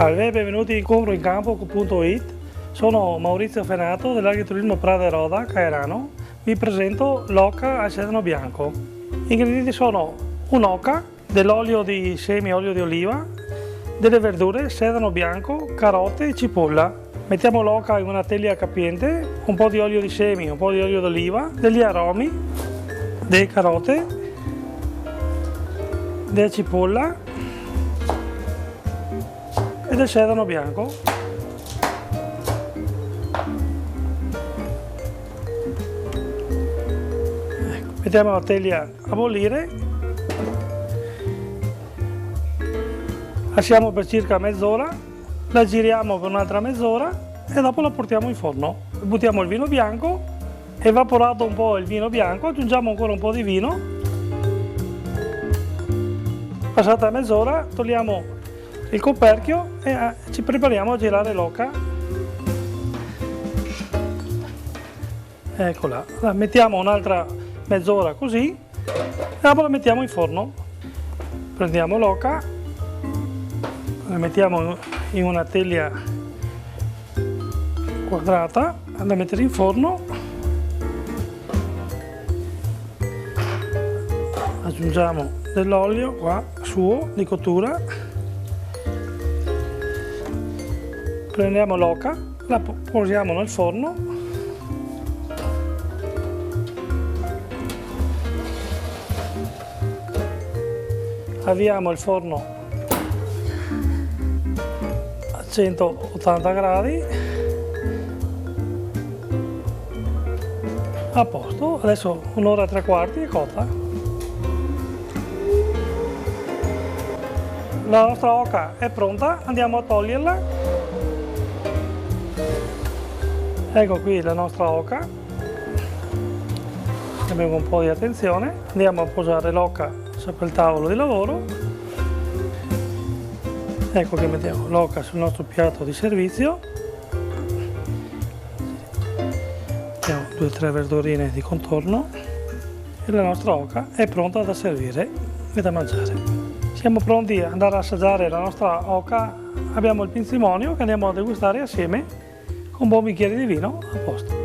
Salve, benvenuti in comproincampo.it. Sono Maurizio Fenato dell'Agriturismo Prada e Roda, Caerano. Vi presento l'oca al sedano bianco. Gli ingredienti sono un'oca, dell'olio di semi, olio di oliva, delle verdure, sedano bianco, carote e cipolla. Mettiamo l'oca in una teglia capiente, un po' di olio di semi, un po' di olio d'oliva, degli aromi, delle carote, della cipolla e del sedano bianco. Ecco, mettiamo la teglia a bollire, lasciamo per circa mezz'ora, la giriamo per un'altra mezz'ora e dopo la portiamo in forno. Buttiamo il vino bianco, evaporato un po' il vino bianco, aggiungiamo ancora un po' di vino. Passata mezz'ora togliamo il coperchio e ci prepariamo a girare l'oca. Eccola, la mettiamo un'altra mezz'ora così e dopo la mettiamo in forno. Prendiamo l'oca, la mettiamo in una teglia quadrata da mettere in forno, aggiungiamo dell'olio qua suo di cottura, prendiamo l'oca, la posiamo nel forno, avviamo il forno a 180 gradi, a posto. Adesso un'ora e tre quarti è cotta. La nostra oca è pronta, andiamo a toglierla. Ecco qui la nostra oca, abbiamo un po' di attenzione, andiamo a posare l'oca sopra il tavolo di lavoro. Ecco che mettiamo l'oca sul nostro piatto di servizio, mettiamo 2 o 3 verdurine di contorno e la nostra oca è pronta da servire e da mangiare. Siamo pronti ad andare a assaggiare la nostra oca, abbiamo il pinzimonio che andiamo a degustare assieme con un buon bicchiere di vino. A posto.